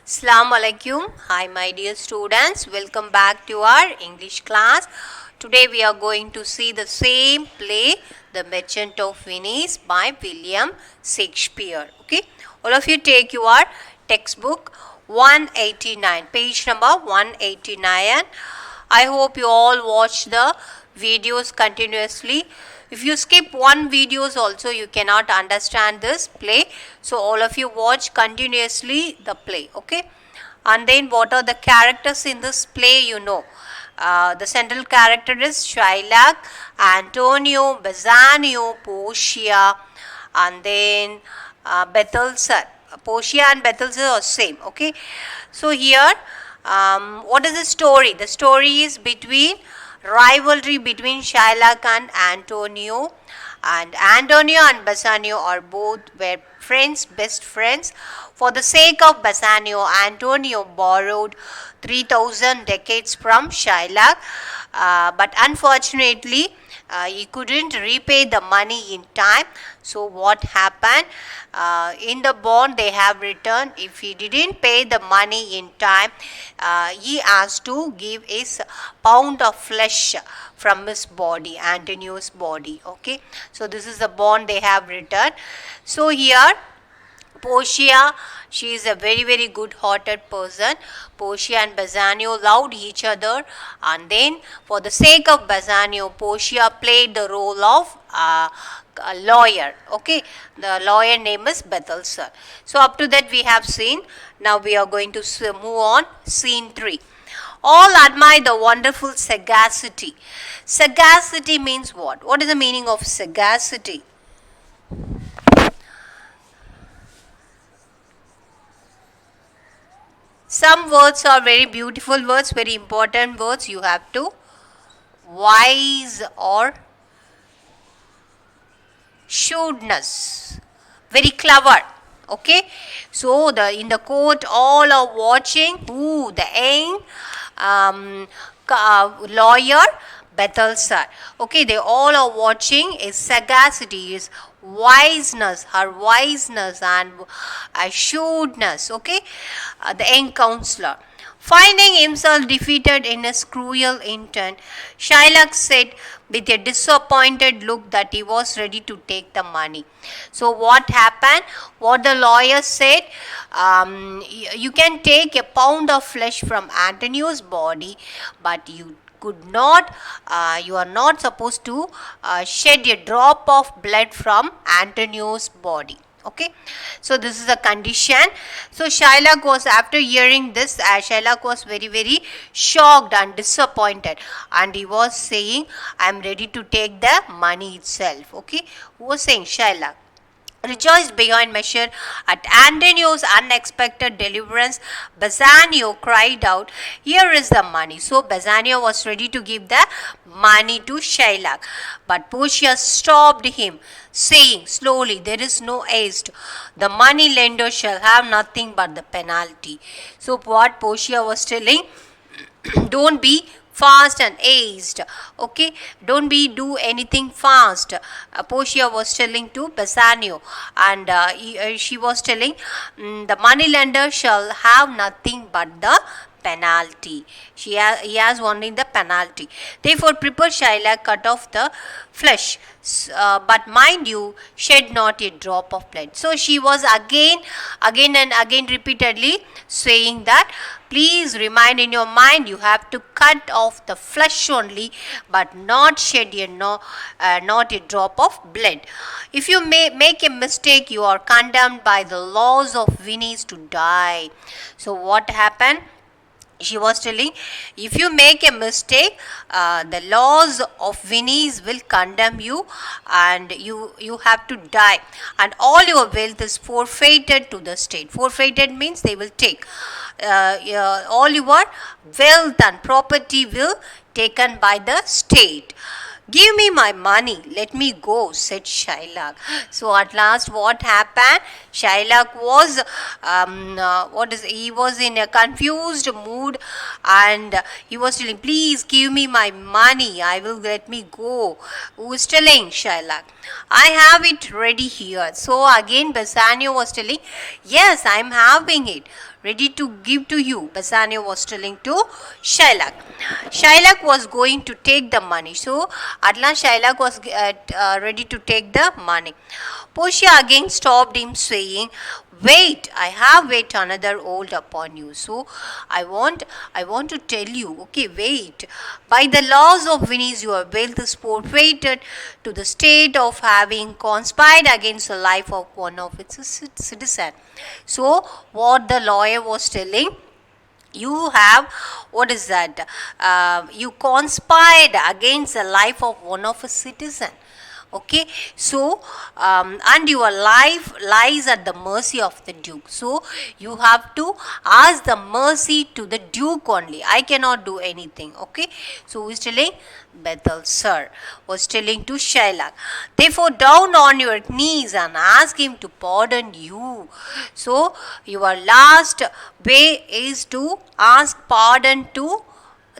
Assalamu Alaikum. Hi my dear students, welcome back to our English class. Today we are going to see the same play, The Merchant of Venice by William Shakespeare. Okay, all of you take your textbook 189, page number 189. I hope you all watch the videos continuously. If you skip one videos also, you cannot understand this play. So all of you watch continuously the play, okay? And then what are the characters in this play, you know. The central character is Shylock, Antonio, Bassanio, Portia, and then Balthazar. Portia and Balthazar are same, okay? So here, what is the story? The story is between rivalry between Shylock and Antonio, and Antonio and Bassanio are both were friends, best friends. For the sake of Bassanio, Antonio borrowed 3,000 decades from Shylock, but unfortunately he couldn't repay the money in time. So what happened? In the bond they have written, if he didn't pay the money in time, he has to give his pound of flesh from his body, Antonio's body. Okay, so this is the bond they have written. So here Portia, she is a very good-hearted person. Portia and Bassanio loved each other, and then for the sake of Bassanio, Portia played the role of a lawyer. Okay, the lawyer name is Balthazar. So up to that we have seen. Now we are going to move on. Scene 3. All admire the wonderful sagacity. Sagacity means what? What is the meaning of sagacity? Some words are very beautiful words, very important words. You have to wise or shrewdness, very clever. Okay, so in the court all are watching who the young lawyer Balthazar. Okay, they all are watching his sagacity, his wiseness, her wiseness and shrewdness. Okay, the young counselor. Finding himself defeated in his cruel intent, Shylock said with a disappointed look that he was ready to take the money. So what happened? What the lawyer said, you can take a pound of flesh from Antonio's body, but you are not supposed to shed a drop of blood from Antonio's body. Okay, so this is the condition. So Shylock was, after hearing this, Shylock was very shocked and disappointed, and he was saying, I am ready to take the money itself. Okay, who was saying? Shylock. Rejoiced beyond measure at Antonio's unexpected deliverance, Bassanio cried out, here is the money. So Bassanio was ready to give the money to Shylock, but Portia stopped him, saying slowly, there is no haste. The money lender shall have nothing but the penalty. So what Portia was telling, don't be fast and haste. Okay, don't do anything fast. Portia was telling to Bassanio, and she was telling, the money lender shall have nothing but the penalty. He has only the penalty. Therefore, prepare Shylock, cut off the flesh, but mind you, shed not a drop of blood. So she was again and again repeatedly saying that, please remind in your mind, you have to cut off the flesh only, but not shed not a drop of blood. If you make a mistake, you are condemned by the laws of Venice to die. So what happened? She was telling, if you make a mistake, the laws of Venice will condemn you, and you have to die, and all your wealth is forfeited to the state. Forfeited means they will take all your wealth and property will taken by the state. Give me my money, let me go, said Shylock. So at last what happened? Shylock was, he was in a confused mood, and he was telling, please give me my money, I will let me go. Who is telling? Shylock. I have it ready here. So again Bassanio was telling, yes, I am having it. ready to give to you, Bassanio was telling to Shylock. Shylock was going to take the money. So at last Shylock was ready to take the money. Portia again stopped him, saying, "Wait, I have wait another old upon you. So I want to tell you, okay, wait. By the laws of Venice, your wealth is forfeited to the state of having conspired against the life of one of its citizens." So what the lawyer was telling, you have, what is that, you conspired against the life of one of a citizen. Okay, so and your life lies at the mercy of the duke, so you have to ask the mercy to the duke only. I cannot do anything. Okay, so who is telling? Bethel sir was telling to Shylock, therefore down on your knees and ask him to pardon you. So your last way is to ask pardon to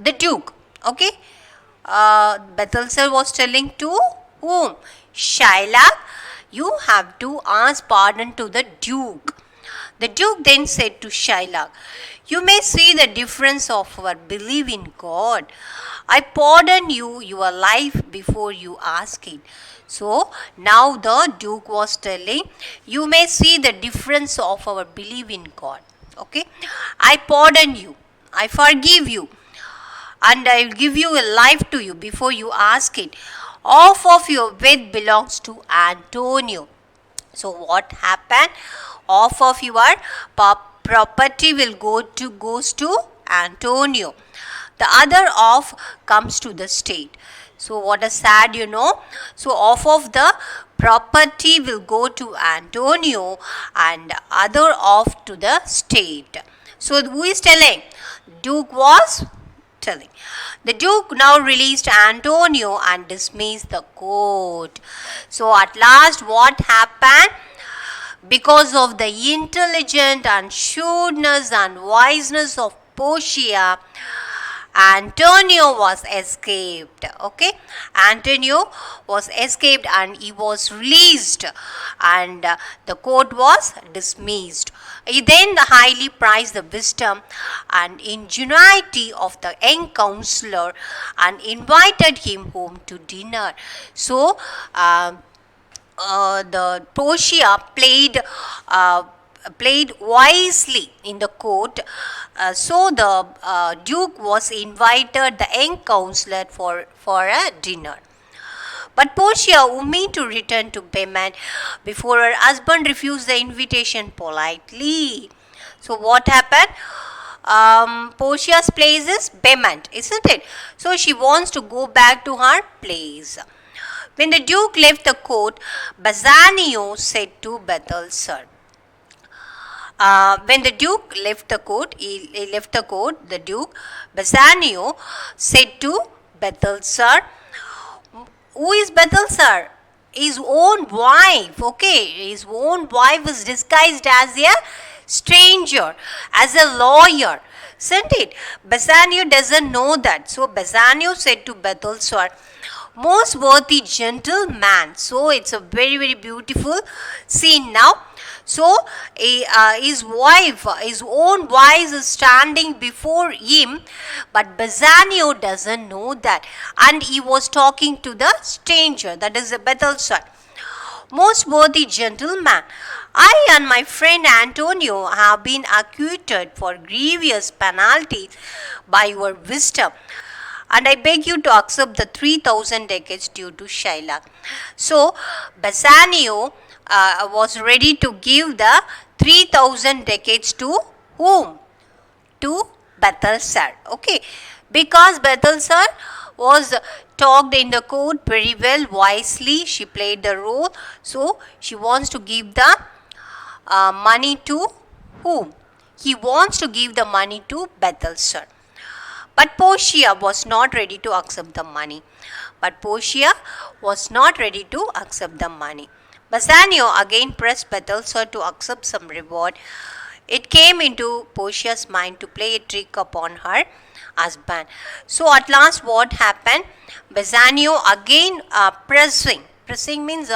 the duke. Okay, Bethel sir was telling to whom? Shylock, you have to ask pardon to the duke. The duke then said to Shylock, you may see the difference of our belief in God. I pardon you your life before you ask it. So now the duke was telling, you may see the difference of our belief in God. Okay, I pardon you, I forgive you, and I will give you a life to you before you ask it. Half of your wealth belongs to Antonio. So what happened? Half of your property will goes to Antonio. The other half comes to the state. So what a sad, So half of the property will go to Antonio and other half to the state. So who is telling? Duke was telling. The duke now released Antonio and dismissed the court. So at last what happened? Because of the intelligent and shrewdness and wiseness of Portia, Antonio was escaped. Okay, Antonio was escaped and he was released, and the court was dismissed. He then highly prized the wisdom and ingenuity of the young counselor and invited him home to dinner. So the Portia played wisely in the court. So the duke was invited the young counselor for a dinner. But Portia, who meant to return to Beman before her husband refused the invitation politely. So what happened? Portia's place is Beman, isn't it? So she wants to go back to her place. When the duke left the court, Bassanio said to Bethel sir. When the duke left the court, the duke, Bassanio said to Bethel sir. Who is Bethel sir? His own wife. Okay, his own wife is disguised as a stranger, as a lawyer, isn't it? Bassanio doesn't know that. So Bassanio said to Bethel sir, most worthy gentleman. So it's a very, very beautiful scene now. So his wife, his own wife is standing before him, but Bassanio doesn't know that, and he was talking to the stranger, that is the Bethel sir. Most worthy gentleman, I and my friend Antonio have been acquitted for grievous penalties by your wisdom, and I beg you to accept the 3,000 ducats due to Shylock. So Bassanio was ready to give the 3,000 ducats to whom? To Bethel sir. Okay, because Bethel sir was talked in the court very well, wisely. She played the role. So she wants to give the money to whom? He wants to give the money to Bethel sir. But Portia was not ready to accept the money. Bassanio again pressed Bethel sir to accept some reward. It came into Portia's mind to play a trick upon her husband. So at last what happened? Bassanio again pressing pressing means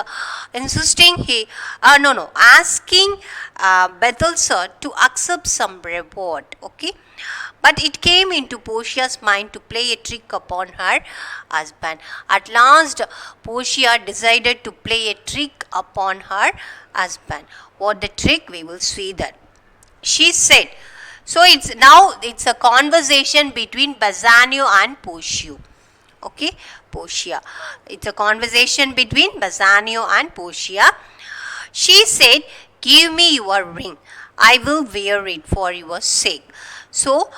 insisting asking Bethel to accept some reward. Okay, but it came into Portia's mind to play a trick upon her husband. At last, Portia decided to play a trick upon her husband. What the trick? We will see that. She said, so it's a conversation between Bassanio and Portia. Okay, Portia. It's a conversation between Bassanio and Portia. She said, give me your ring. I will wear it for your sake. So,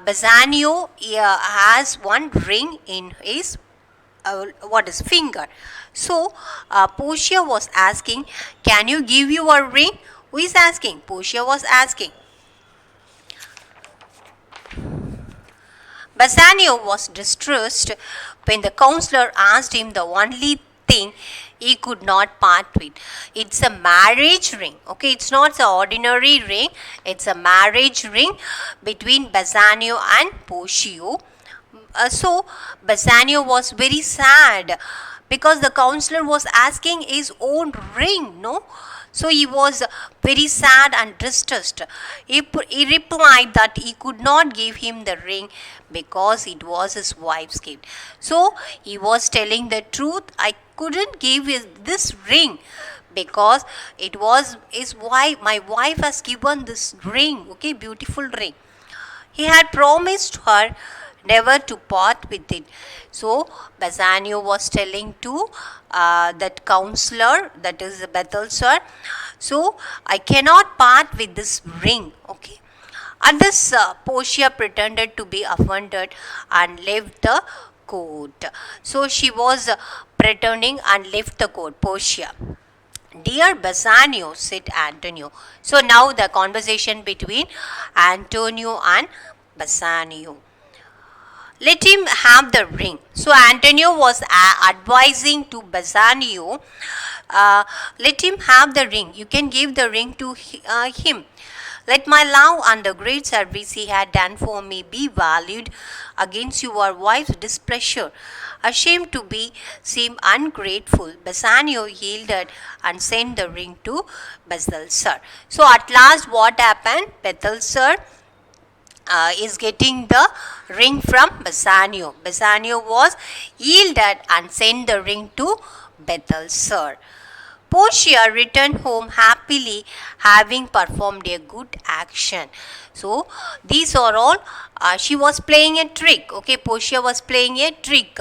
Bassanio has one ring in his finger. So, Portia was asking, can you give your ring? Who is asking? Portia was asking. Bassanio was distressed when the counselor asked him the only thing he could not part with. It's a marriage ring. Okay, it's not an ordinary ring. It's a marriage ring between Bassanio and Portia. So Bassanio was very sad because the counselor was asking his own ring, no? So he was very sad and distressed. He replied that he could not give him the ring because it was his wife's gift. So he was telling the truth. I couldn't give this ring because it was his wife. My wife has given this ring. Okay, beautiful ring. He had promised her never to part with it. So Bassanio was telling to that counselor, that is Bethel, so I cannot part with this ring. Okay. At this, Portia pretended to be offended and left the court. So she was pretending and left the court. Portia. Dear Bassanio, said Antonio. So now the conversation between Antonio and Bassanio. Let him have the ring. So Antonio was advising to Bassanio, let him have the ring. You can give the ring to him. Let my love and the great service he had done for me be valued against your wife's displeasure. Ashamed to seem ungrateful, Bassanio yielded and sent the ring to Bethel. So at last what happened? Bethel is getting the ring from Bassanio. Bassanio was yielded and sent the ring to Bethel. Portia returned home happily, having performed a good action. So these are all, she was playing a trick. Okay, Portia was playing a trick.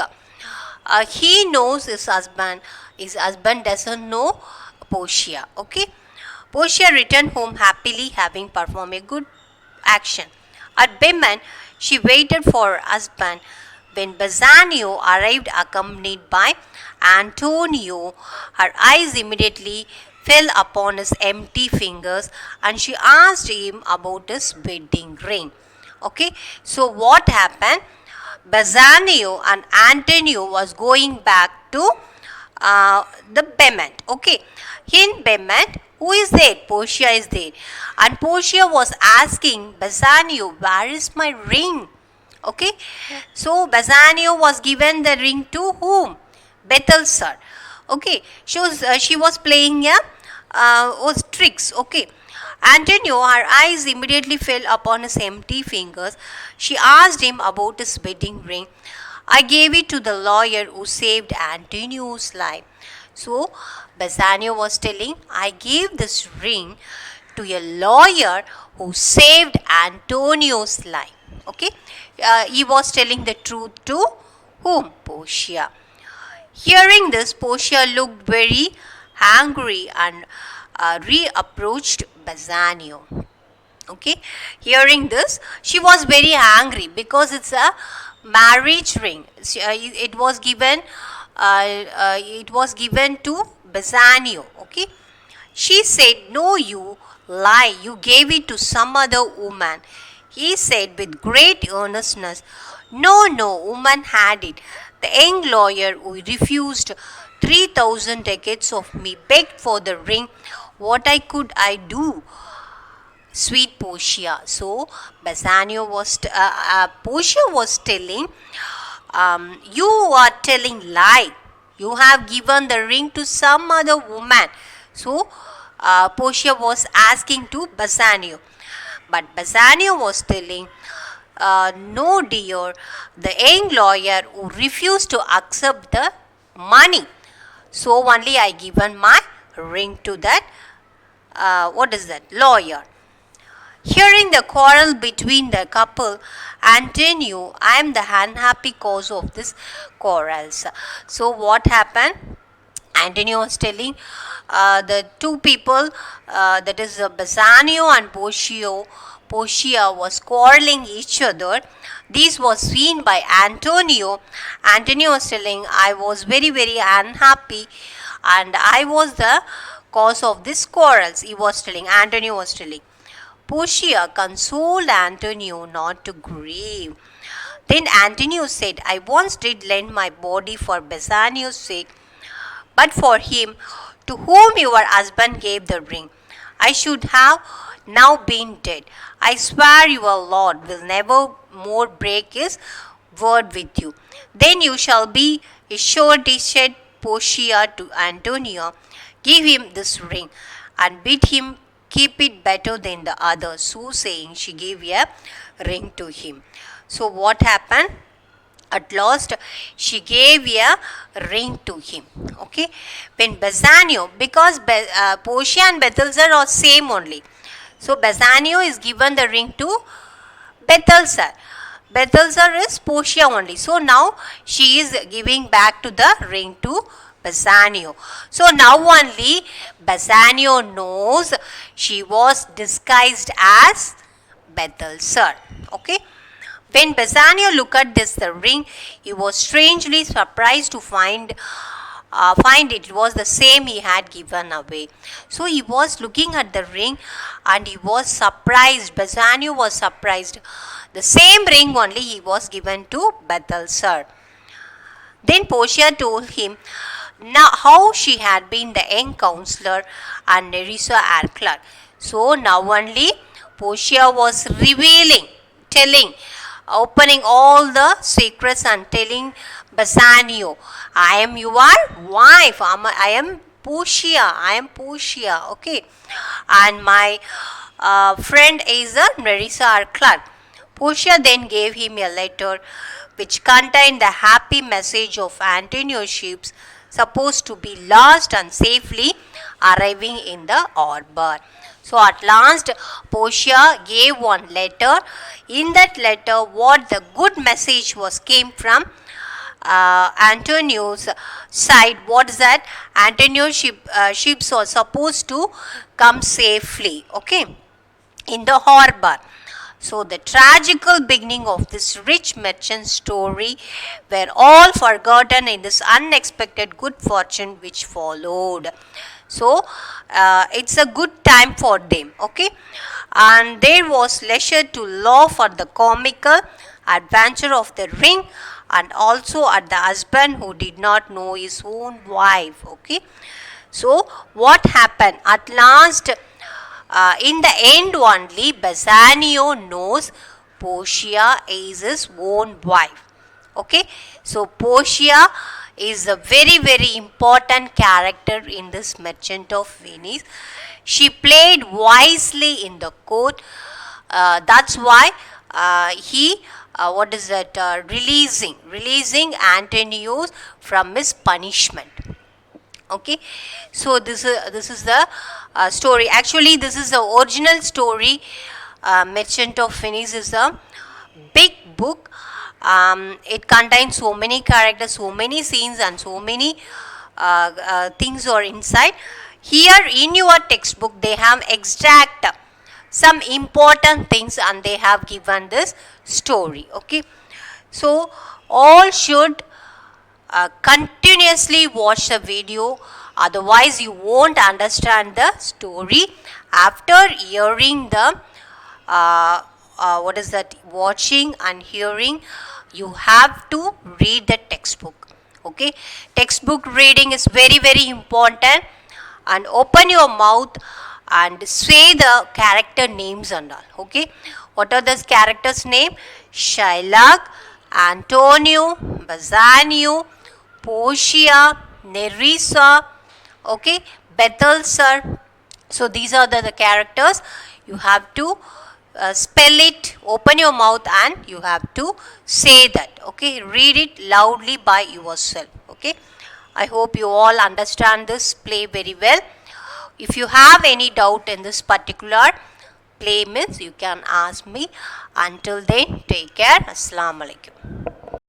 He knows his husband doesn't know Portia. Okay, Portia returned home happily, having performed a good action. At Bemen, she waited for her husband. When Bassanio arrived accompanied by Antonio, her eyes immediately fell upon his empty fingers and she asked him about his wedding ring. Okay, so what happened? Bassanio and Antonio was going back to the Bemen. Okay, in Bemen, who is there? Portia is there. And Portia was asking Bassanio, where is my ring? Okay. So Bassanio was given the ring to whom? Bethel. Okay. She was playing was tricks. Okay. Antonio, her eyes immediately fell upon his empty fingers. She asked him about his wedding ring. I gave it to the lawyer who saved Antonio's life. So Bassanio was telling, I gave this ring to a lawyer who saved Antonio's life. Okay, he was telling the truth to whom? Portia. Hearing this, Portia looked very angry and reapproached Bassanio. Okay, hearing this, she was very angry because it's a marriage ring. It was given to Bassanio. Okay, she said, no, you lie, you gave it to some other woman. He said with great earnestness, no, woman had it. The young lawyer who refused 3,000 ducats of me begged for the ring. What could I do? Sweet Portia. So Bassanio Portia was telling, you are telling lie. You have given the ring to some other woman. So Portia was asking to Bassanio. But Bassanio was telling, no dear, the young lawyer who refused to accept the money. So only I given my ring to that, lawyer. Hearing the quarrel between the couple, Antonio, I am the unhappy cause of this quarrels. So what happened? Antonio was telling the two people, that is Bassanio and Portia was quarreling each other. This was seen by Antonio. Antonio was telling, I was very, very unhappy and I was the cause of this quarrels. Antonio was telling. Portia consoled Antonio not to grieve. Then Antonio said, I once did lend my body for Bassanio's sake, but for him to whom your husband gave the ring, I should have now been dead. I swear your Lord will never more break his word with you. Then you shall be assured, said Portia to Antonio, give him this ring and bid him keep it better than the others. So saying, she gave a ring to him. So what happened? At last, she gave a ring to him. Okay. When Bassanio, because Portia and Balthazar are same only. So Bassanio is given the ring to Balthazar. Balthazar is Portia only. So now she is giving back to the ring to Bassanio. So now only Bassanio knows she was disguised as Balthazar. Okay. When Bassanio looked at the ring, he was strangely surprised to find it was the same he had given away. So he was looking at the ring and he was surprised. Bassanio was surprised. The same ring only he was given to Balthazar. Then Portia told him now how she had been the young counselor and Nerissa her clerk. So now only Portia was opening all the secrets and telling Bassanio, I am your wife, I am Portia, okay, and my friend is Nerissa our clerk. Portia then gave him a letter which contained the happy message of Antonio's ships supposed to be lost and safely arriving in the harbor. So at last Portia gave one letter. In that letter, what the good message was came from Antonio's side. What is that? Antonio's ships are supposed to come safely, okay, in the harbor. So the tragical beginning of this rich merchant story were all forgotten in this unexpected good fortune which followed. So it's a good time for them, okay, and there was leisure to laugh at the comical adventure of the ring and also at the husband who did not know his own wife, okay. So what happened? At last, in the end only, Bassanio knows Portia is his own wife. Okay, so Portia is a very, very important character in this Merchant of Venice. She played wisely in the court. That's why he releasing Antonius from his punishment. Okay, so this is the story. Actually, this is the original story. Merchant of Venice is a big book. It contains so many characters, so many scenes, and so many things are inside. Here in your textbook, they have extract some important things and they have given this story. Okay, so all should continuously watch the video, otherwise you won't understand the story. After hearing the watching and hearing, you have to read the textbook. Okay, textbook reading is very, very important. And open your mouth and say the character names and all. Okay, what are those characters' name? Shylock, Antonio, Bassanio, Portia, Nerissa, okay, Bethelsar. So these are the characters. You have to spell it, open your mouth and you have to say that, okay. Read it loudly by yourself, okay. I hope you all understand this play very well. If you have any doubt in this particular play, means you can ask me. Until then, take care. Assalamu Alaikum.